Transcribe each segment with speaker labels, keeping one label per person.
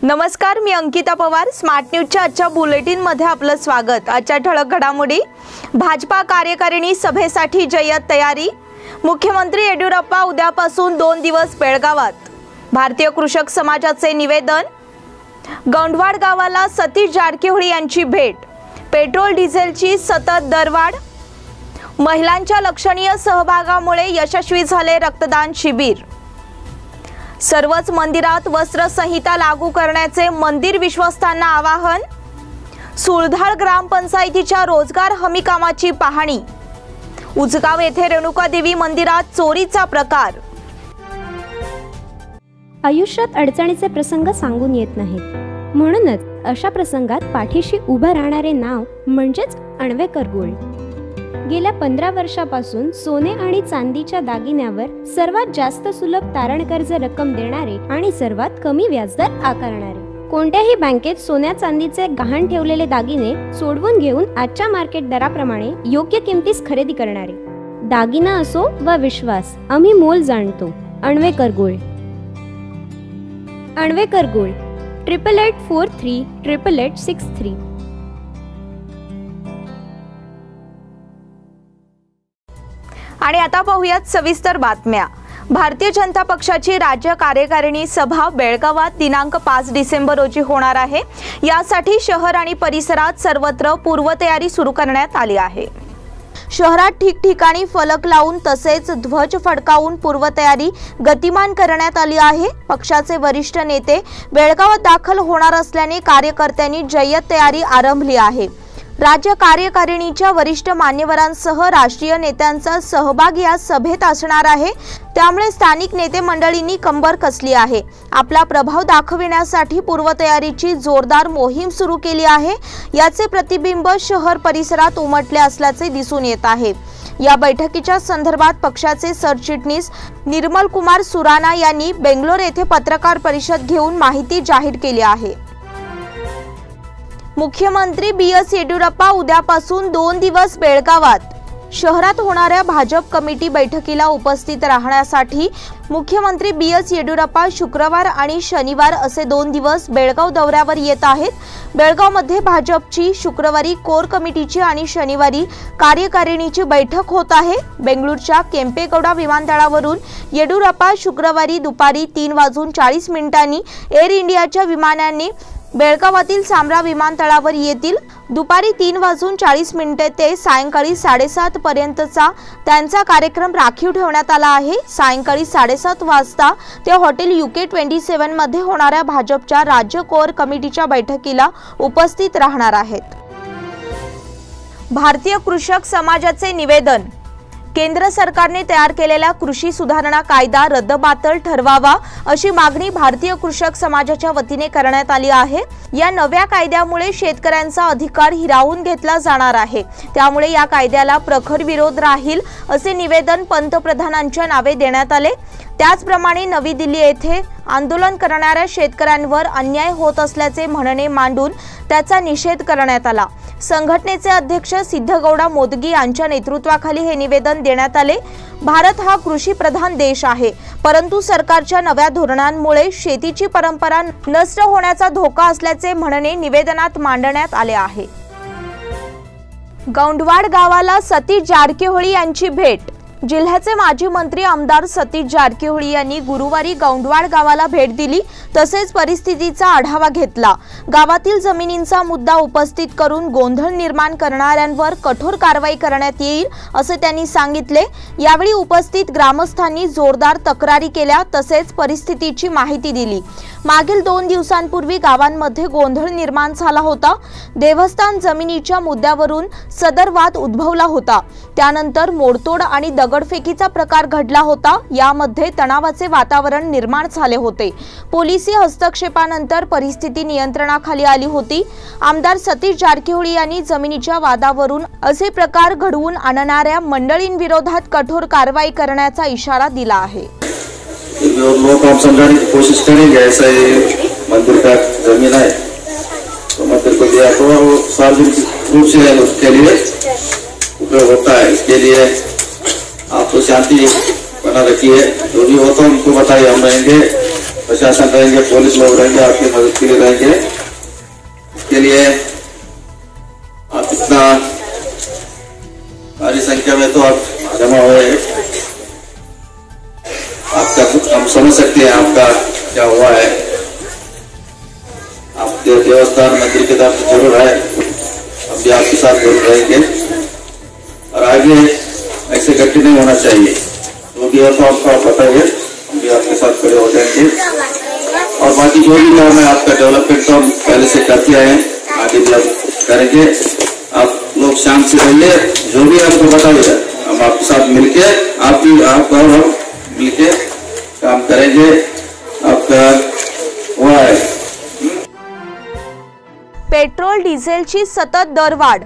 Speaker 1: नमस्कार, मी अंकिता पवार. स्मार्ट न्यूजच्या आजच्या बुलेटिनमध्ये आपलं स्वागत. आजच्या ठळक घडामोडी. भाजपा कार्यकारिणी सभेसाठी जय्यत तयारी. मुख्यमंत्री येडियुरप्पा उद्यापासून 2 दिवस बेळगावात. भारतीय कृषक समाजाचे निवेदन. गौंडवाड गावाला सतीश जारकिहोळी यांची भेट. पेट्रोल डिझेलची सतत दरवाढ. महिलांच्या लक्षणीय सहभागामुळे यशस्वी झाले रक्तदान शिबिर. सर्वच मंदिरात वस्त्र संहिता लागू करण्याचे मंदिर विश्वस्तांना आवाहन. सुळधाळ ग्रामपंचायतीच्या रोजगार हमी कामाची पाहणी. उजगाव येथे रेणुकादेवी मंदिरात चोरीचा प्रकार.
Speaker 2: आयुष्यात अडचणीचे प्रसंग सांगून येत नाहीत, म्हणूनच अशा प्रसंगात पाठीशी उभं राहणारे नाव म्हणजेच अण्वेकर गोल्ड. गेल्या 15 वर्षापासून सोने आणि चांदीच्या दागिन्यावर सर्वात जास्त सुलभ तारण कर्ज रक्कम देणारे आणि सर्वात कमी व्याजदर आकारणारे. कोणत्याही बँकेत सोन्या चांदीचे गहाण ठेवलेले दागिने सोडवून घेऊन आजच्या मार्केट दराप्रमाणे योग्य किमतीस खरेदी करणारे. दागिना असो वा विश्वास, आम्ही मोल जाणतो. अण्वेकर गोल्ड. अण्वेकर गोल्ड 8843 8863.
Speaker 1: आणि आता पाहूयात सविस्तर बातम्या. भारतीय जनता पक्षाची राज्य कार्यकारिणी सभा बेळगावात दिनांक 5 डिसेंबर रोजी होणार आहे. यासाठी शहर आणि परिसरात सर्वत्र पूर्वतयारी सुरू करण्यात आली आहे. शहरात ठिकठिकाणी फलक लावून तसेच ध्वज फडकावून पूर्वतयारी गतिमान करण्यात आली आहे. पक्षाचे वरिष्ठ नेते बेळगावात दाखल होणार असल्याने कार्यकर्त्यांनी जय्यत तयारी आरंभली आहे. राज्य कार्यकारिणीच्या वरिष्ठ मान्यवरांसह राष्ट्रीय नेत्यांचा सहभाग या सभेत असणार आहे. त्यामुळे स्थानिक नेते मंडळींनी कंबर कसली आहे. आपला प्रभाव दाखविण्यासाठी पूर्वतयारीची जोरदार मोहीम सुरू केली आहे. याचे प्रतिबिंब शहर परिसरात उमटले असल्याचे दिसून येत आहे. या बैठकीच्या संदर्भात पक्षाचे सरचिटणीस निर्मल कुमार सुराना यांनी बेंगलोर येथे पत्रकार परिषद घेऊन माहिती जाहीर केली आहे. मुख्यमंत्री बी.एस. येडियुरप्पा उद्यापासून 2 दिवस बेळगावात. शहरात होणाऱ्या भाजप कमिटी बैठकीला उपस्थित राहण्यासाठी मुख्यमंत्री बी.एस. येडियुरप्पा शुक्रवार आणि शनिवार असे 2 दिवस बेळगाव दौऱ्यावर येत आहेत. बेळगावमध्ये भाजपची शुक्रवारी कोर कमिटीची आणि शनिवारी कार्यकारिणीची बैठक होत आहे. बेंगळूरच्या केंपेगौडा विमानतळावरून येडियुरप्पा शुक्रवारी दुपारी 3:40 एअर इंडियाच्या विमानाने बेळगावातील सांब्रा विमानतळावर येतील. दुपारी 3:40 ते सायंकाळी 7:30 पर्यंतचा त्यांचा कार्यक्रम राखीव ठेवण्यात आला आहे. सायंकाळी 7:30 वाजता ते हॉटेल UK27 मध्ये होणाऱ्या भाजपच्या राज्य कोर कमिटीच्या बैठकीला उपस्थित राहणार आहेत. भारतीय कृषक समाजाचे निवेदन. केंद्र सरकारने तयार केलेला कृषी सुधारणा कायदा रद्दबातल ठरवावा अशी मागणी भारतीय कृषक समाजाच्या वतीने करण्यात आली आहे. या नव्या कायद्यामुळे शेतकऱ्यांचा अधिकार हिरावून घेतला जाणार आहे. त्यामुळे या कायद्याला प्रखर विरोध राहील असे निवेदन पंतप्रधानांच्या नावे देण्यात आले. त्याचप्रमाणे नवी दिल्ली येथे आंदोलन करणाऱ्या शेतकऱ्यांवर अन्याय होत असल्याचे म्हणणे मांडून त्याचा निषेध करण्यात आला. संघटनेचे अध्यक्ष सिद्धगौडा मोदगी यांच्या नेतृत्वाखाली हे निवेदन देण्यात आले. भारत हा कृषी प्रधान देश आहे, परंतु सरकारच्या नव्या धोरणांमुळे शेतीची परंपरा नष्ट होण्याचा धोका असल्याचे म्हणणे निवेदनात मांडण्यात आले आहे. गौंडवाड गावाला सतीश जारकिहोळी यांची भेट. जिल्ह्याचे माजी मंत्री आमदार सतीश जारकिहोळी यांनी गुरुवारी गौंडवाड गावाला भेट दिली. तसेच परिस्थितीचा आढावा घेतला. गावातील जमिनींचा मुद्दा उपस्थित करून गोंधळ निर्माण करणाऱ्यांवर कठोर कारवाई करण्यात येईल असे त्यांनी सांगितले. यावेळी उपस्थित ग्रामस्थांनी जोरदार तक्रारी केल्या तसेच परिस्थितीची माहिती दिली. मागील 2 दिवसांपूर्वी गावांमध्ये गोंधळ निर्माण झाला होता. देवस्थान जमिनीच्या मुद्द्यावरून सदर वाद उद्भवला होता. त्यानंतर मोडतोड आणि दगडफेकीचा प्रकार घडला होता. यामध्ये तणावाचे वातावरण निर्माण झाले होते. पोलिसी हस्तक्षेपानंतर परिस्थिती नियंत्रणाखाली आली होती. आमदार सतीश जारकिहोळी यांनी जमिनीच्या वादावरून असे प्रकार घडवून आणणाऱ्या मंडळींविरोधात कठोर कारवाई करण्याचा इशारा दिला आहे.
Speaker 3: लोग हम समझाने की कोशिश करेंगे. ऐसा ये मंदिर का जमीन है तो मंदिर को दिया तो वो सार्वजनिक रूप से उसके लिए उपयोग होता है. इसके लिए आप तो शांति बना रखिए. जो भी हो तो हमको बताइए, हम रहेंगे प्रशासन रहेंगे, पुलिस लोग रहेंगे, आपकी मदद के लिए रहेंगे। इसके लिए आप इतना भारी संख्या में तो आप जमा हुए हैं। आपका हम समझ सकते हैं आपका क्या हुआ है। आप देवस्थान मंदिर की तरफ जरूर है, हम भी आपके साथ जरूर रहेंगे और आगे ऐसे गलती नहीं होना चाहिए। जो भी है तो आपको पता है, हम भी आपके साथ खड़े हो जाएंगे और बाकी जो भी काम है आपका डेवलपमेंट तो हम पहले से करते आए हैं, आगे भी हम करेंगे। आप लोग शांत से रहिए, जो भी आपको बताइए हम आपके साथ मिलके आप और हम मिलके काम करेंगे। आपका हुआ है
Speaker 1: पेट्रोल डिझेलची सतत दरवाढ।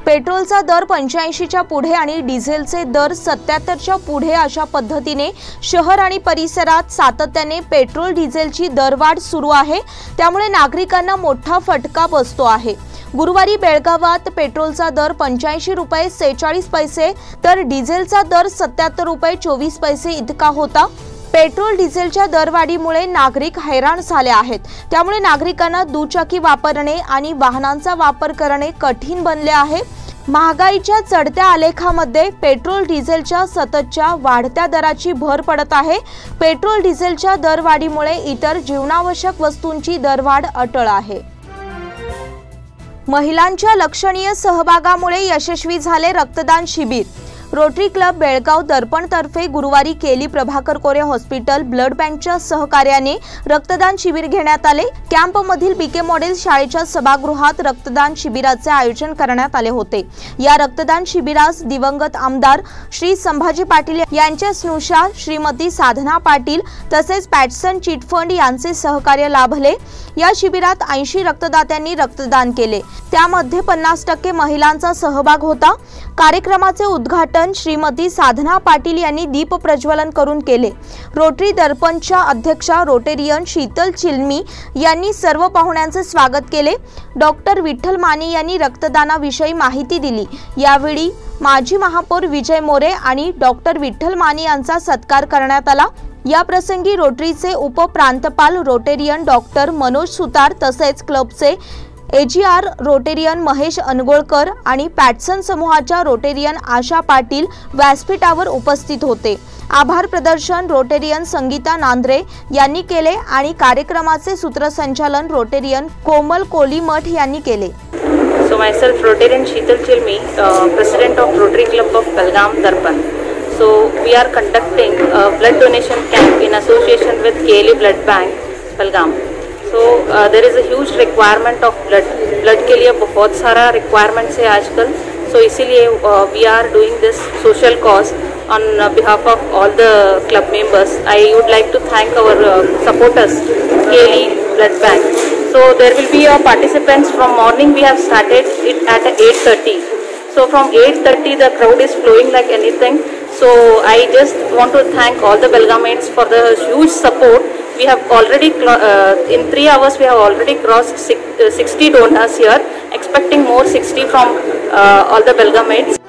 Speaker 1: पेट्रोलचा दर 85च्या पुढे आणि डिझेलचे दर 77च्या पुढे अशा पद्धतीने शहर आणि परिसरात सातत्याने पेट्रोल डिझेलची दरवाढ सुरू आहे। त्यामुळे नागरिकांना मोठा फटका बसतो आहे। गुरुवारी बेळगावात पेट्रोलचा दर 85 रुपये 46 पैसे तर डिझेलचा दर 77 रुपये 24 पैसे इतका होता। पेट्रोल डिझेलच्या दरवाढीमुळे नागरिक हैराण झाले आहेत। त्यामुळे नागरिकांना दुचाकी वापरणे आणि वाहनांचा वापर करणे कठीण बनले आहे। महागाईच्या चढत्या आलेखामध्ये पेट्रोल डिझेलच्या सततच्या वाढत्या दराची भर पडत आहे। पेट्रोल डिझेलच्या दरवाढीमुळे इतर जीवनावश्यक वस्तूंची दरवाढ अटळ आहे। महिलांच्या लक्षणीय सहभागामुळे यशस्वी झाले रक्तदान शिबिर। रोटरी क्लब बेळगाव दर्पण तर्फे गुरुवारी केली प्रभाकर कोरे हॉस्पिटल ब्लड बँकच्या सहकार्याने रक्तदान शिबिर घेण्यात आले। कॅम्प मधील बीके मॉडेल शाळेच्या सभागृहात रक्तदान शिबिराचे आयोजन करण्यात आले होते। या रक्तदान शिबिरास दिवंगत आमदार श्री संभाजी पाटील यांच्या स्नुषा, श्रीमती साधना पाटील तसेच पॅटसन चिट फंड यांचे सहकार्य लाभले। या शिबिरात 80 रक्तदात्यांनी रक्तदान केले, त्यामध्ये 50% महिलांचा सहभाग होता। कार्यक्रमाचे उद्घाटन श्रीमती साधना पाटील यांनी दीप प्रज्वलन करून केले। रोटरी दर्पणच्या अध्यक्षा रोटेरियन शीतल चिलमी यांनी सर्व पाहुण्यांचे स्वागत केले। डॉक्टर विठ्ठल माने यांनी रक्तदानाविषयी माहिती दिली। यावेळी माजी महापौर विजय मोरे आणि डॉक्टर विठ्ठल माने यांचा सत्कार करण्यात आला। या प्रसंगी रोटरीचे उपप्रांतपाल रोटेरियन डॉक्टर मनोज सुतार तसेच क्लबचे एजीआर रोटेरियन महेश अनगोळकर आणि पॅटसन समूहाच्या रोटेरियन आशा पाटील व्यासपीठावर उपस्थित होते। आभार प्रदर्शन रोटेरियन संगीता नांद्रे यांनी केले आणि कार्यक्रमाचे सूत्रसंचालन रोटेरियन कोमल कोलीमठ यांनी केले।
Speaker 4: So myself Rotarian Sheetal Chilmi, President of Rotary Club of Belgaum Darpan. So we are conducting a blood donation camp in association with KLE Blood Bank Belgaum. So there is a huge requirement of blood के लिए बहुत सारा requirements है आजकल। So इसीलिए we are doing this social cause on behalf of all the club members. I would like to thank our supporters, KLE Blood Bank. So there will be participants from morning. We have started it at 8:30. So from 8:30 the crowd is flowing like anything. So I just want to thank all the Belgaumites for the huge support. We have already in 3 hours we have already crossed 60 donors here, expecting more 60 from all the Belgaumites.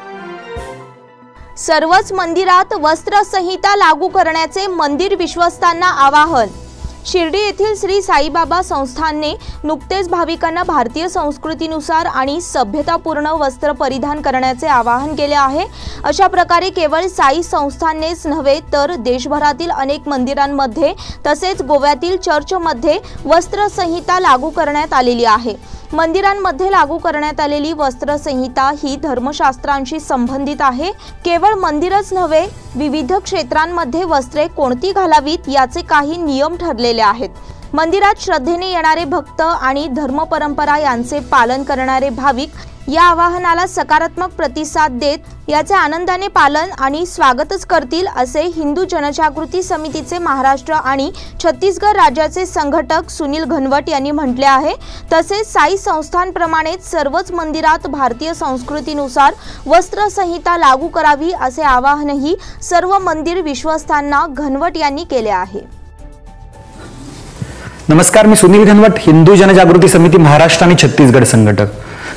Speaker 1: सर्वच मंदिरात वस्त्र संहिता लागू करण्याचे मंदिर विश्वस्तांना आवाहन। शिर्डी येथील श्री साईबाबा संस्थानने नुकतेच भाविकांना भारतीय संस्कृतीनुसार आणि सभ्यतापूर्ण वस्त्र परिधान करण्याचे आवाहन केले आहे। अशा प्रकारे केवळ साई संस्थाननेच नव्हे तर देशभरातील अनेक मंदिरांमध्ये तसेच गोव्यातील चर्चमध्ये वस्त्र संहिता लागू करण्यात आलेली आहे। मंदिरांमध्ये लागू करण्यात आलेली वस्त्र संहिता ही धर्मशास्त्रांशी संबंधित आहे। केवळ मंदिरच नव्हे, विविध क्षेत्रांमध्ये वस्त्रे कोणती घालावीत याचे काही नियम ठरलेले आहेत। मंदिरात श्रद्धेने येणारे भक्त आणि धर्मपरंपरा यांचे पालन करणारे भाविक या आवाहनाला सकारात्मक प्रतिसाद देत याचे आनंदाने पालन आणि स्वागतच करतील असे हिंदू जनजागृती समितीचे महाराष्ट्र आणि छत्तीसगड राज्याचे संघटक सुनील घनवट यांनी म्हटले आहे। तसेच साई संस्थानप्रमाणेच सर्वच मंदिरात भारतीय संस्कृतीनुसार वस्त्र संहिता लागू करावी असे आवाहनही सर्व मंदिर विश्वस्तांना घनवट यांनी केले आहे।
Speaker 5: नमस्कार, मी सुनील घनवट, हिंदू जनजागृती समिती महाराष्ट्र आणि छत्तीसगड संघटक।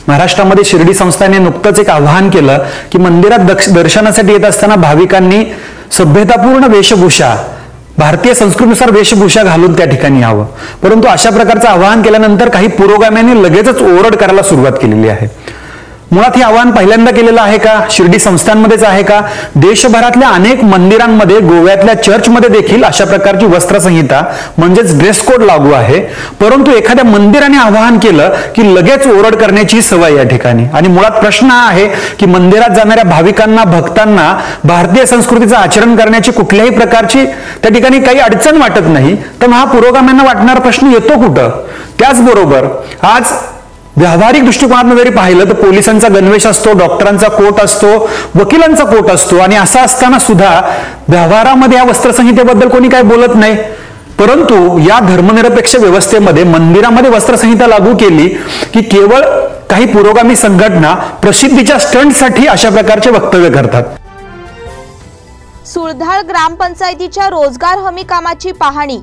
Speaker 5: महाराष्ट्रामध्ये शिर्डी संस्थाने नुकतंच एक आवाहन केलं की मंदिरात दर्शनासाठी येत असताना भाविकांनी सभ्यतापूर्ण वेशभूषा भारतीय संस्कृतीनुसार वेशभूषा घालून त्या ठिकाणी यावं, परंतु अशा प्रकारचं आवाहन केल्यानंतर काही पुरोगाम्यांनी लगेचच ओरड करायला सुरुवात केलेली आहे. मुळात हे आवाहन पहिल्यांदा केलेलं आहे का? शिर्डी संस्थांमध्येच आहे का? देशभरातल्या अनेक मंदिरांमध्ये, गोव्यातल्या चर्चमध्ये देखील अशा प्रकारची वस्त्रसंहिता म्हणजेच ड्रेस कोड लागू आहे, परंतु एखाद्या मंदिराने आवाहन केलं की लगेच ओरड करण्याची सवय या ठिकाणी. आणि मुळात प्रश्न हा आहे की मंदिरात जाणाऱ्या भाविकांना, भक्तांना भारतीय संस्कृतीचं आचरण करण्याची कुठल्याही प्रकारची त्या ठिकाणी काही अडचण वाटत नाही, तर हा पुरोगाम्यांना वाटणारा प्रश्न येतो कुठं? त्याचबरोबर आज व्यावहारिक दृष्टिकोनातून जरी पाहिलं तर पोलिसांचा गणवेश असतो, डॉक्टरांचा कोट असतो, वकिलांचा कोट असतो, आणि असं असताना सुद्धा व्यवहारामध्ये या वस्त्रसंहितेबद्दल कोणी काय बोलत नाही. परंतु या धर्मनिरपेक्ष व्यवस्थेमध्ये मंदिरामध्ये वस्त्रसंहिता लागू केली की केवळ काही पुरोगामी संघटना प्रसिद्धीच्या स्टंटसाठी अशा प्रकारचे वक्तव्य करतात.
Speaker 1: सुळधाळ ग्रामपंचायतीच्या रोजगार हमी कामाची पाहणी.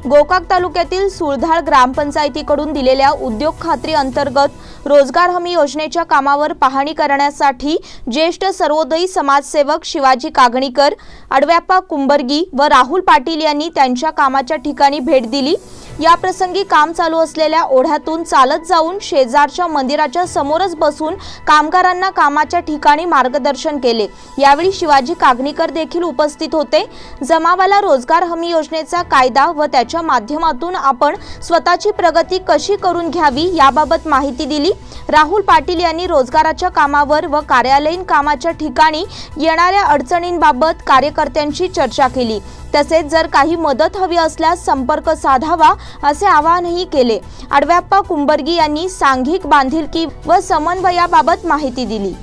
Speaker 1: गोकाक तालुक्यातील सुळधाळ ग्रामपंचायतीकडून दिलेल्या उद्योग खात्री अंतर्गत रोजगार हमी योजनेच्या कामावर पाहणी करण्यासाठी ज्येष्ठ सर्वोदयी समाजसेवक शिवाजी कागणीकर, अडव्याप्पा कुंबर्गी व राहुल पाटील यांनी त्यांच्या कामाच्या ठिकाणी भेट दिली. या प्रसंगी काम चालू असलेल्या ओढ्यातून चालत जाऊन शेजारच्या मंदिराच्या समोरच बसून कामगारांना कामाच्या ठिकाणी मार्गदर्शन केले. यावेळी शिवाजी कागणीकर देखील उपस्थित होते. जमावाला रोजगार हमी योजनेचा कायदा व त्याच्या माध्यमातून आपण स्वतःची प्रगती कशी करून घ्यावी याबाबत माहिती दिली. राहुल पाटील यांनी रोजगाराच्या कामावर व कार्यालयीन कामाच्या ठिकाणी येणाऱ्या अडचणींबाबत कार्यकर्त्यांशी चर्चा केली. तसेच जर काही मदत हवी असल्यास संपर्क साधावा असे आवाहनही केले. अडव्याप्पा कुंबर्गी यांनी सांघिक बांधिलकी व समन्वयाबाबत माहिती दिली.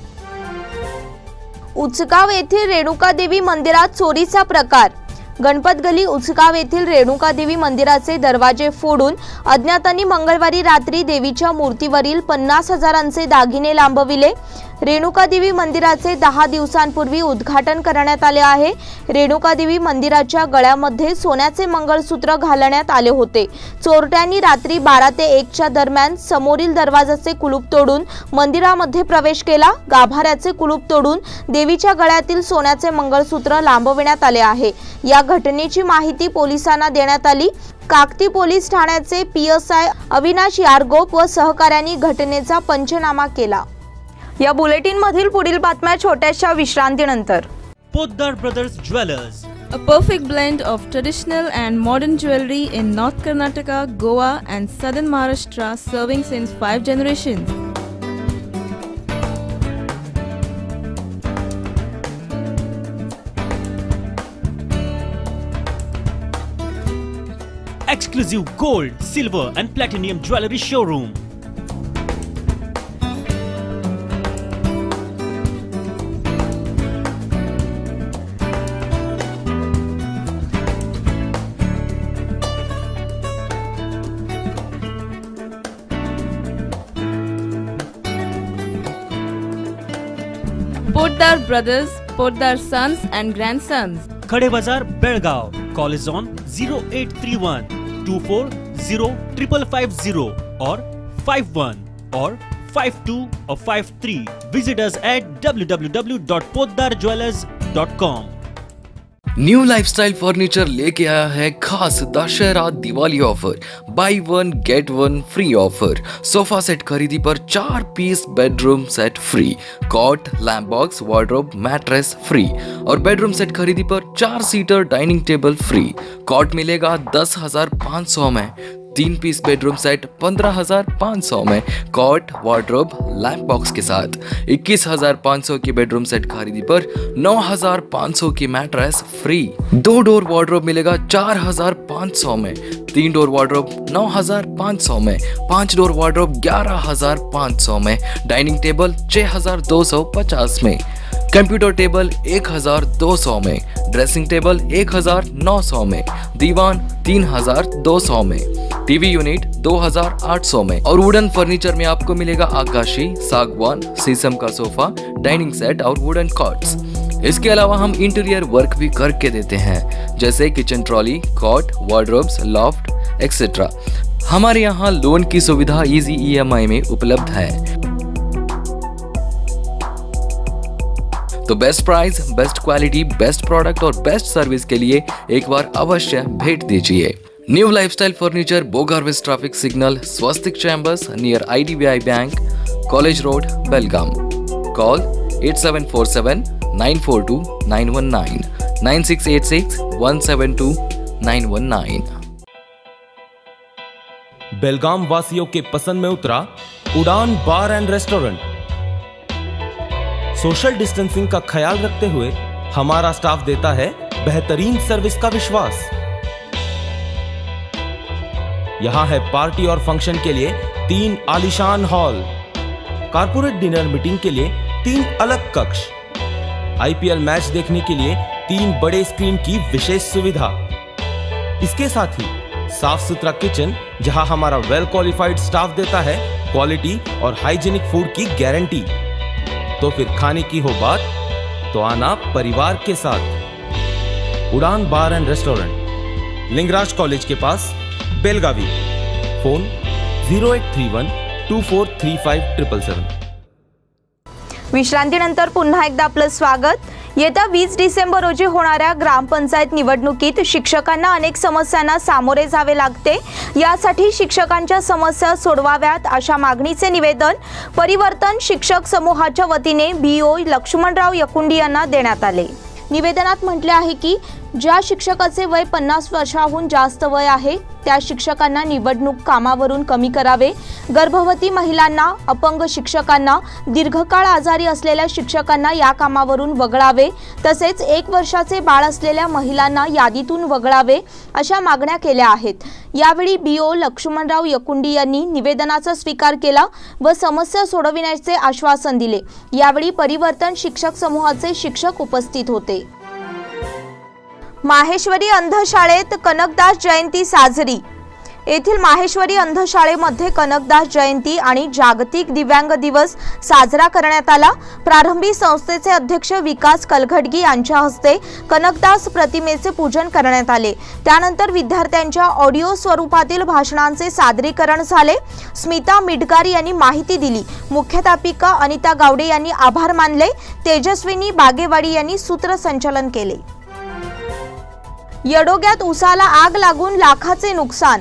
Speaker 1: उचगाव येथील रेणुकादेवी मंदिरात चोरीचा प्रकार. गणपत गली उचगाव येथील रेणुकादेवी मंदिराचे दरवाजे फोडून अज्ञातांनी मंगळवारी रात्री देवीच्या मूर्तीवरील 50,000चे दागिने लांबविले. रेणुकादेवी मंदिराचे 10 दिवसांपूर्वी उद्घाटन करण्यात आले आहे. रेणुकादेवी मंदिराच्या गळ्यामध्ये सोन्याचे मंगळसूत्र घालण्यात आले होते. चोरट्यांनी रात्री 12 ते 1च्या दरम्यान समोरील दरवाजाचे कुलूप तोडून मंदिरामध्ये प्रवेश केला. गाभाऱ्याचे कुलूप तोडून देवीच्या गळ्यातील सोन्याचे मंगळसूत्र लांबविण्यात आले आहे. या घटनेची माहिती पोलिसांना देण्यात आली. काकती पोलीस ठाण्याचे PSI अविनाश यारगोप व सहकाऱ्यांनी घटनेचा पंचनामा केला. या बुलेटिन मधील पुढील बातम्या छोट्याशा विश्रांतीनंतर.
Speaker 6: Poddar brothers jewellers,
Speaker 7: a perfect blend of traditional and modern jewelry in North Karnataka, Goa and Southern Maharashtra, serving since 5 generations.
Speaker 6: exclusive gold, silver and platinum jewelry showroom.
Speaker 7: Poddar Brothers, Poddar Sons and Grandsons.
Speaker 6: Khade Bazar, Belgaum. Call is on 0831 240 5550 or 51 or 52 or 53. Visit us at www.poddarjewelers.com.
Speaker 8: New lifestyle furniture लेके आया है खास Dussehra Diwali offer, buy 1 get 1 free offer. Sofa set खरीदी पर 4 piece bedroom set free, cot, lamp box, wardrobe, mattress free और bedroom set खरीदी पर 4 seater dining table free. Cot मिलेगा 10,500 में, 3 पीस बेडरूम सेट 15,500 में, कॉट, वार्डरोब, लैम्प बॉक्स के साथ। 21,500 की बेडरूम सेट खरीदी पर 9,500 की मैट्रेस फ्री। 2 डोर वार्डरोब मिलेगा 4,500 में, 3 डोर वार्डरोब 9,500 में, 5 डोर वार्डरोब 11,500 में, डाइनिंग टेबल 6,250 में, कंप्यूटर टेबल 1,200 में, ड्रेसिंग टेबल 1,900 में, दीवान 3,200 में, टीवी यूनिट 2,800 में और वुडन फर्नीचर में आपको मिलेगा आकाशी, सागवान, शीशम का सोफा, डाइनिंग सेट और वुडन कॉट्स। इसके अलावा हम इंटीरियर वर्क भी करके देते हैं, जैसे kitchen trolley, cot, wardrobes, loft etcetera. हमारे यहाँ लोन की सुविधा इजी EMI में उपलब्ध है। तो best price, best quality, best product और बेस्ट सर्विस के लिए एक बार अवश्य भेंट दीजिए। New lifestyle furniture, Bogarves traffic signal, Swastik chambers near IDBI bank, college road, Belgaum. Call 8747 942 919 9686 172 919।
Speaker 9: Belgaum वासियों के पसंद में उतरा Udaan bar and restaurant. Social distancing का ख्याल रखते हुए हमारा स्टाफ देता है बेहतरीन सर्विस का विश्वास। यहां है पार्टी और फंक्शन के लिए 3 आलीशान हॉल, कारपोरेट डिनर मीटिंग के लिए 3 अलग कक्ष, IPL मैच देखने के लिए 3 बड़े स्क्रीन की विशेष सुविधा। इसके साथ ही साफ सुथरा किचन, जहां हमारा वेल क्वालिफाइड स्टाफ देता है क्वालिटी और हाइजीनिक फूड की गारंटी। तो फिर खाने की हो बात तो आना परिवार के साथ। उड़ान bar and restaurant, Lingaraj college K pass, Belagavi. Phone 0831 2435
Speaker 1: विश्रांतीनंतर पुन्हा एकदा आपलं स्वागत। येत्या 20 डिसेंबर रोजी होणाऱ्या ग्रामपंचायत निवडणुकीत शिक्षकांना अनेक समस्यांना सामोरे जावे लागते। यासाठी शिक्षकांच्या समस्या सोडवाव्यात अशा मागणीचे निवेदन परिवर्तन शिक्षक समूहाच्या वतीने BO लक्ष्मणराव यकुंडी यांना देण्यात आले। निवेदनात म्हटले आहे की ज्या शिक्षकाचे वय 50 वर्षांहून जास्त वय आहे त्या शिक्षकांना निवडणूक कामावरून कमी करावे, गर्भवती महिलांना, अपंग शिक्षकांना, दीर्घकाळ आजारी असलेल्या शिक्षकांना या कामावरून वगळावे, तसेच 1 वर्षाचे बाळ असलेल्या महिलांना यादीतून वगळावे अशा मागण्या केल्या आहेत। यावेळी BO लक्ष्मणराव यकुंडी यांनी निवेदनाचा स्वीकार केला व समस्या सोडविण्याचे आश्वासन दिले। यावेळी परिवर्तन शिक्षक समूहाचे शिक्षक उपस्थित होते। माहेश्वरी अंधशाळेत कनकदास जयंती साजरी। येथील माहेश्वरी अंधशाळेमध्ये कनकदास जयंती आणि जागतिक दिव्यांग दिवस साजरा करण्यात आला। प्रारंभी संस्थेचे अध्यक्ष विकास कलघटगी यांच्या हस्ते कनकदास प्रतिमेचे पूजन करण्यात आले। त्यानंतर विद्यार्थ्यांच्या ऑडिओ स्वरूपातील भाषणांचे सादरीकरण झाले। स्मिता मिडगार यांनी माहिती दिली। मुख्याध्यापिका अनिता गावडे यांनी आभार मानले। तेजस्विनी बागेवाडी यांनी सूत्रसंचालन केले। येडोग्यात उसाला आग लागून लाखाचे नुकसान।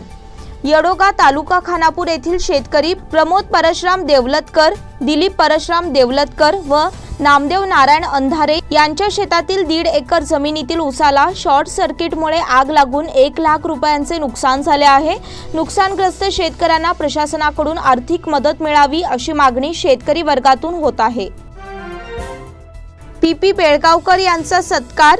Speaker 1: येडोगा तालुका खानापूर येथील शेतकरी प्रमोद परशुराम देवलतकर, दिलीप परशुराम देवलतकर व नामदेव नारायण अंधारे यांच्या शेतातील 1.5 एकर जमिनीतील उसाला शॉर्ट सर्किटमुळे आग लागून 1 लाख रुपयांचे नुकसान झाले आहे। नुकसानग्रस्त शेतकऱ्यांना प्रशासनाकडून आर्थिक मदत मिळावी अशी मागणी शेतकरी वर्गातून होत आहे। PP बेळगावकर यांचा सत्कार।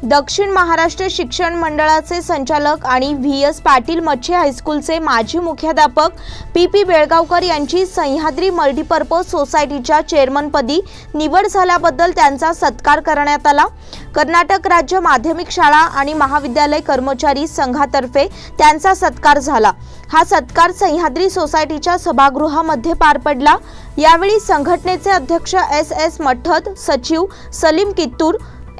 Speaker 1: दक्षिण महाराष्ट्र शिक्षण मंडळाचे संचालक आणि VS पाटील मच्छी हायस्कूलचे माजी मुख्याध्यापक PP बेळगावकर यांची सह्याद्री मल्टीपर्पज सोसायटीच्या चेअरमनपदी निवड झाल्याबद्दल त्यांचा सत्कार करण्यात आला। कर्नाटक राज्य माध्यमिक शाळा आणि महाविद्यालय कर्मचारी संघातर्फे त्यांचा सत्कार झाला। हा सत्कार सह्याद्री सोसायटीच्या सभागृहामध्ये पार पडला। यावेळी संघटनेचे अध्यक्ष SS मठ्ठद, सचिव सलीम कित्तूर,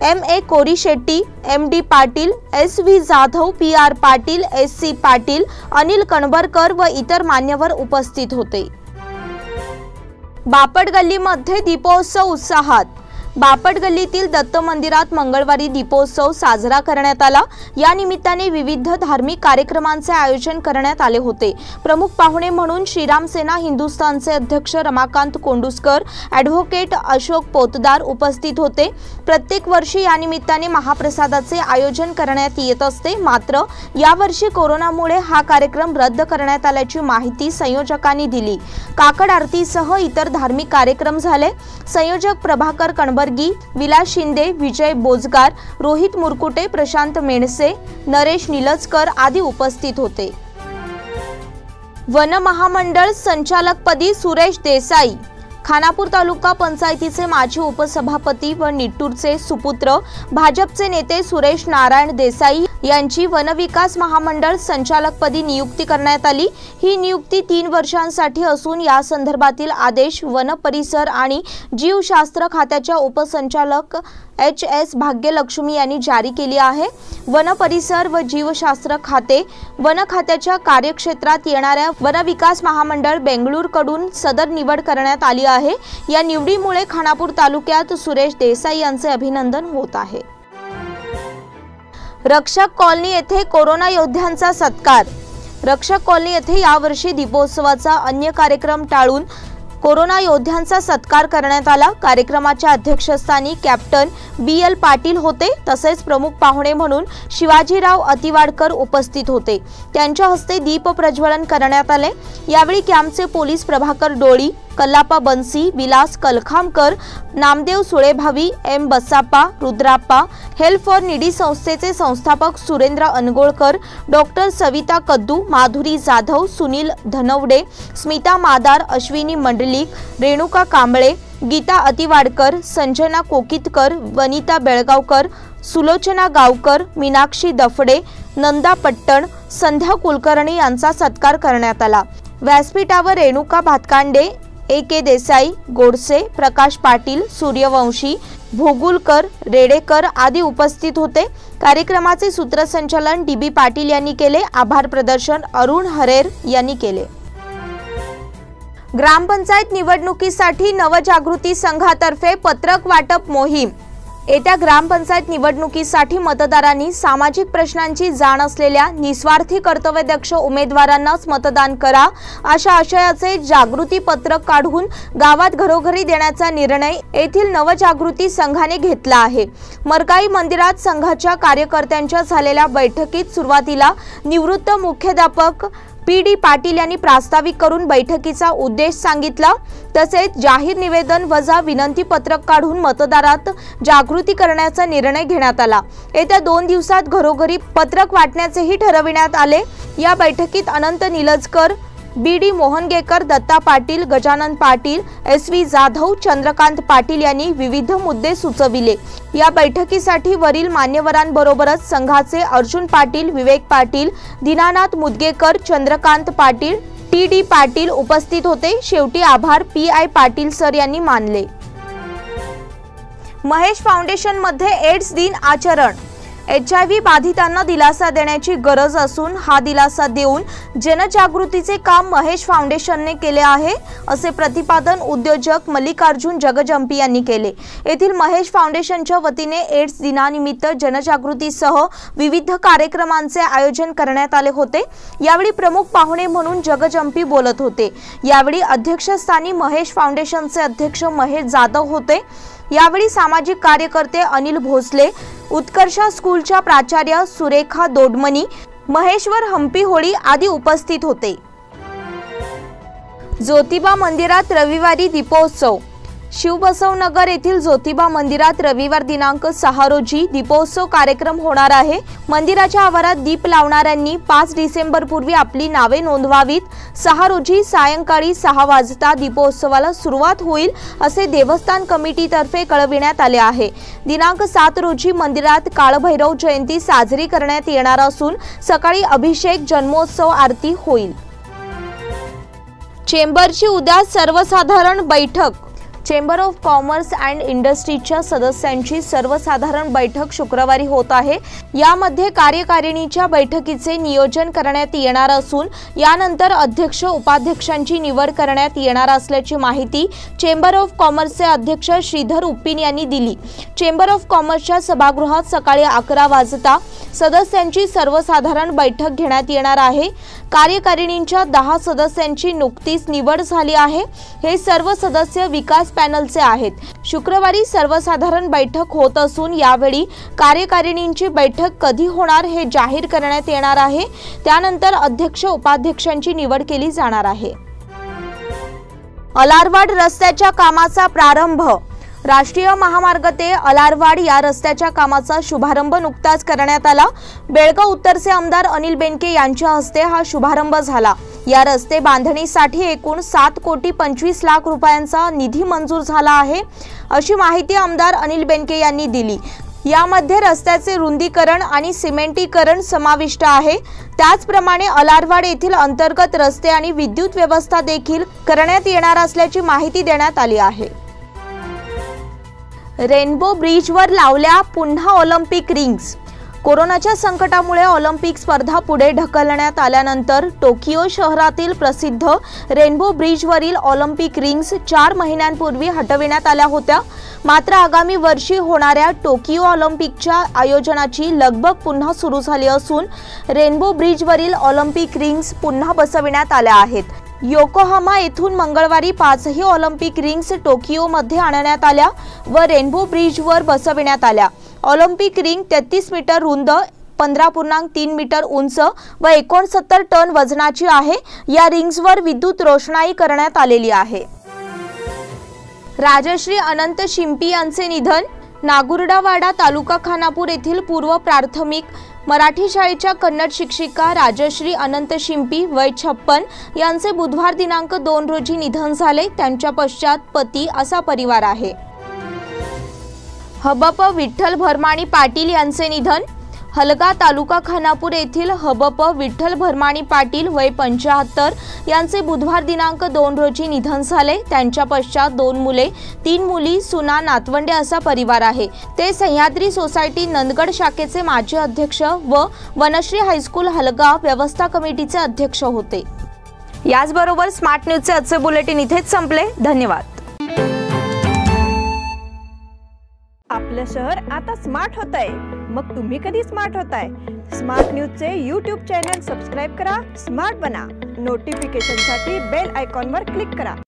Speaker 1: MA कोरी Shetty, MD Patil, SV Jadhav, PR Patil, SC Patil, Anil Kanbarkar व इतर मान्यवर उपस्थित होते। बापट गल्लीमध्ये दीपोत्सव उत्साहात। बापट गल्लीतील दत्त मंदिरात मंगळवारी दीपोत्सव साजरा करण्यात आला। या निमित्ताने विविध धार्मिक कार्यक्रमांचे आयोजन करण्यात आले होते। प्रमुख पाहुणे म्हणून श्रीराम सेना हिंदुस्थानचे अध्यक्ष रमाकांत कोंडुस्कर, ॲडव्होकेट अशोक पोतदार उपस्थित होते। प्रत्येक वर्षी या निमित्ताने महाप्रसादाचे आयोजन करण्यात येत असते, मात्र यावर्षी कोरोनामुळे हा कार्यक्रम रद्द करण्यात आल्याची माहिती संयोजकांनी दिली। काकड आरतीसह इतर धार्मिक कार्यक्रम झाले। संयोजक प्रभाकर कणबर्गी, विलास शिंदे, विजय बोजगार, रोहित मुरकुटे, प्रशांत मेणसे, नरेश निलजकर आदी उपस्थित होते। वन महामंडळ संचालकपदी सुरेश देसाई। खानापूर तालुका पंचायतीचे माजी उपसभापती व निट्टूरचे सुपुत्र भाजपचे नेते सुरेश नारायण देसाई यांची वनविकास महामंडळ संचालकपदी नियुक्ती करण्यात आली। ही नियुक्ती 3 वर्षांसाठी असून या संदर्भातील आदेश वन परिसर आणि जीवशास्त्र खात्याच्या उपसंचालक HS भाग्यलक्ष्मी यांनी जारी केली आहे। वन परिसर व जीवशास्त्र खाते वन खात्याच्या कार्यक्षेत्रात येणाऱ्या वनविकास महामंडळ बेंगळूरकडून सदर निवड करण्यात आली आहे। आहे। या निवडीमुळे खानापूर तालुक्यात सुरेश देसाई यांचे अभिनंदन होत आहे। रक्षक कॉलनी येथे कोरोना योद्ध्यांचा सत्कार। रक्षक कॉलनी येथे यावर्षी दीपोत्सवाचा अन्य कार्यक्रम टाळून कोरोना योद्ध्यांचा सत्कार करण्यात आला। कार्यक्रमाच्या अध्यक्षस्थानी कॅप्टन BL पाटील होते, तसेच प्रमुख पाहुणे म्हणून शिवाजीराव अतिवाडकर उपस्थित होते। त्यांच्या हस्ते दीप प्रज्वलन करण्यात आले। यावेळी कॅम्पचे police Prabhakar Doli, Kallappa Bansi, Vilas Kalkhamkar, Namdev Sulebhavi, M Basappa, Rudrappa, help for needy संस्थेचे संस्थापक सुरेंद्र अनगोळकर, डॉक्टर सविता कद्दू, माधुरी जाधव, सुनील धनवडे, स्मिता मादार, अश्विनी मंडलिक, रेणुका कांबळे, गीता अतिवाडकर, संजना कोकितकर, वनिता बेळगावकर, सुलोचना गावकर, मीनाक्षी दफडे, नंदा पट्टण, संध्या कुलकर्णी यांचा सत्कार करण्यात आला। व्यासपीठावर रेणुका भातकांडे, AK देसाई, गोडसे, प्रकाश पाटील, सूर्यवंशी, भोगुलकर, रेडेकर आदी उपस्थित होते। कार्यक्रमाचे सूत्रसंचालन DB पाटील यांनी केले। आभार प्रदर्शन अरुण हरेर यांनी केले। ग्रामपंचायत निवडणुकीसाठी नवजागृती संघातर्फे पत्रक वाटप मोहीम। येत्या ग्रामपंचायत निवडणुकीसाठी मतदारांनी सामाजिक प्रश्नांची जाण असलेल्या निस्वार्थी कर्तव्यदक्ष उमेदवारांनाच मतदान करा अशा आशयाचे जागृती पत्रक काढून गावात घरोघरी देण्याचा निर्णय येथील नवजागृती संघाने घेतला आहे। मरगाई मंदिरात संघाच्या कार्यकर्त्यांच्या झालेल्या बैठकीत सुरुवातीला निवृत्त मुख्याध्यापक PD पाटील यांनी प्रास्ताविक करून बैठकीचा उद्देश सांगितला। तसेच जाहीर निवेदन वजा विनंती पत्रक काढून मतदारात जागृती करण्याचा निर्णय घेण्यात आला। येत्या 2 दिवसात घरोघरी पत्रक वाटण्याचेही ठरविण्यात आले। या बैठकीत अनंत निलजकर, BD मोहनगेकर, दत्ता पाटील, गजानन पाटील, SV जाधव, चंद्रकांत पाटील यांनी विविध मुद्दे सुचविले। या बैठकीसाठी वरील मान्यवरांबरोबरच संघाचे अर्जुन पाटील, विवेक पाटील, दीनानाथ मुदगेकर, चंद्रकांत पाटील, TD पाटील उपस्थित होते। शेवटी आभार PI पाटील सर यांनी मानले। महेश फाउंडेशन मध्ये एड्स दिन आचरण। HIV बाधितांना दिलासा देण्याची गरज असून हा दिलासा देऊन जनजागृतीचे काम महेश फाउंडेशनने केले आहे, असे प्रतिपादन उद्योजक मल्लिकार्जुन जगजंपी यांनी केले। येथील महेश फाउंडेशनच्या वतीने एड्स दिनानिमित्त जनजागृतीसह विविध कार्यक्रमांचे आयोजन करण्यात आले होते। यावेळी प्रमुख पाहुणे म्हणून जगजंपी बोलत होते। यावेळी अध्यक्षस्थानी महेश फाउंडेशनचे अध्यक्ष महेश जाधव होते। यावेळी सामाजिक कार्यकर्ते अनिल भोसले, उत्कर्षा स्कूलच्या प्राचार्य सुरेखा दोडमनी, महेश्वर हंपी होळी आदी उपस्थित होते। ज्योतिबा मंदिरात रविवारी दीपोत्सव। शिवबसवनगर येथील ज्योतिबा मंदिरात रविवार दिनांक 6 रोजी दीपोत्सव कार्यक्रम होणार आहे। मंदिराच्या आवारात दीप लावणाऱ्यांनी 5 डिसेंबर पूर्वी आपली नावे नोंदवावीत। 6 रोजी सायंकाळी 6 वाजता दीपोत्सवाला सुरुवात होईल असे देवस्थान कमिटीतर्फे कळविण्यात आले आहे। दिनांक 7 रोजी मंदिरात काळभैरव जयंती साजरी करण्यात येणार असून सकाळी अभिषेक, जन्मोत्सव आरती होईल। चेंबरची उद्या सर्वसाधारण बैठक। चेंबर ऑफ कॉमर्स अँड इंडस्ट्रीच्या सदस्यांची सर्वसाधारण बैठक शुक्रवारी होत आहे। यामध्ये कार्यकारिणीच्या बैठकीचे नियोजन करण्यात येणार असून यानंतर अध्यक्ष उपाध्यक्षांची निवड करण्यात येणार असल्याची माहिती चेंबर ऑफ कॉमर्सचे अध्यक्ष श्रीधर उप्पिन यांनी दिली। चेंबर ऑफ कॉमर्सच्या सभागृहात सकाळी 11 वाजता सदस्यांची सर्वसाधारण बैठक घेण्यात येणार आहे। कार्यकारिणीच्या 10 सदस्यांची नुकतीच निवड झाली आहे। हे सर्व सदस्य विकास पॅनलचे आहेत। शुक्रवारी सर्वसाधारण बैठक होत असून यावेळी कार्यकारिणीची बैठक कधी होणार हे जाहीर करण्यात येणार आहे। त्यानंतर अध्यक्ष उपाध्यक्षांची निवड केली जाणार आहे। अलारवाड रस्त्याच्या कामाचा प्रारंभ। राष्ट्रीय महामार्ग ते अलारवाड या रस्त्याच्या कामाचा शुभारंभ नुकताच करण्यात आला। बेळगाव उत्तरचे आमदार अनिल बेनके यांच्या हस्ते हा शुभारंभ झाला। या रस्ते बांधणीसाठी एकूण 7,25,00,000 रुपयांचा निधी मंजूर झाला आहे, अशी माहिती आमदार अनिल बेनके यांनी दिली। यामध्ये रस्त्याचे रुंदीकरण आणि सिमेंटीकरण समाविष्ट आहे। त्याचप्रमाणे अलारवाड येथील अंतर्गत रस्ते आणि विद्युत व्यवस्था देखील करण्यात येणार असल्याची माहिती देण्यात आली आहे। रेनबो ब्रिजवर लावल्या पुन्हा ऑलिम्पिक रिंग्स। कोरोनाच्या संकटामुळे ऑलिम्पिक स्पर्धा पुढे ढकलण्यात आल्यानंतर टोकियो शहरातील प्रसिद्ध रेनबो ब्रिजवरील ऑलिम्पिक रिंग्स 4 महिन्यांपूर्वी हटविण्यात आल्या होत्या। मात्र आगामी वर्षी होणाऱ्या टोकियो ऑलिम्पिकच्या आयोजनाची लगबग पुन्हा सुरू झाली असून रेनबो ब्रिजवरील ऑलिम्पिक रिंग्स पुन्हा बसविण्यात आल्या आहेत। योकोहामा येथून मंगळवारी 5ही ऑलिम्पिक रिंग्स टोकियोमध्ये आणण्यात आल्या व रेनबो ब्रिजवर बसविण्यात आल्या। ऑलिम्पिक रिंग 33 मीटर रुंद, 15.3 मीटर उंच व 69 टन वजनाची आहे। या रिंग्सवर विद्युत रोषणाई करण्यात आलेली आहे। राजश्री अनंत शिंपी यांचे निधन। नागुर्डावाडा तालुका खानापूर येथील पूर्व प्राथमिक मराठी शाळेच्या कन्नड शिक्षिका राजश्री अनंत शिंपी वय 56 यांचे बुधवार दिनांक 2 रोजी निधन झाले। त्यांच्या पश्चात पती असा परिवार आहे। हबप विठ्ठल भरमाणी पाटील यांचे निधन। हलगा तालुका खानापूर येथील हबप विठ्ठल भरमाणी पाटील वय 75 यांचे बुधवार दिनांक 2 रोजी निधन झाले। त्यांच्या पश्चात 2 मुले, 3 मुली, सुना, नातवंडे असा परिवार आहे। ते सह्याद्री सोसायटी नंदगड शाखेचे माजी अध्यक्ष व वनश्री हायस्कूल हलगा व्यवस्था कमिटीचे अध्यक्ष होते। याचबरोबर स्मार्ट न्यूजचे आजचे बुलेटिन इथेच संपले। धन्यवाद।
Speaker 10: आपलं शहर आता स्मार्ट होतंय, मग तुम्ही कधी स्मार्ट होताय? स्मार्ट न्यूजचे YouTube चॅनल सबस्क्राइब करा, स्मार्ट बना। नोटिफिकेशनसाठी बेल आयकॉनवर क्लिक करा।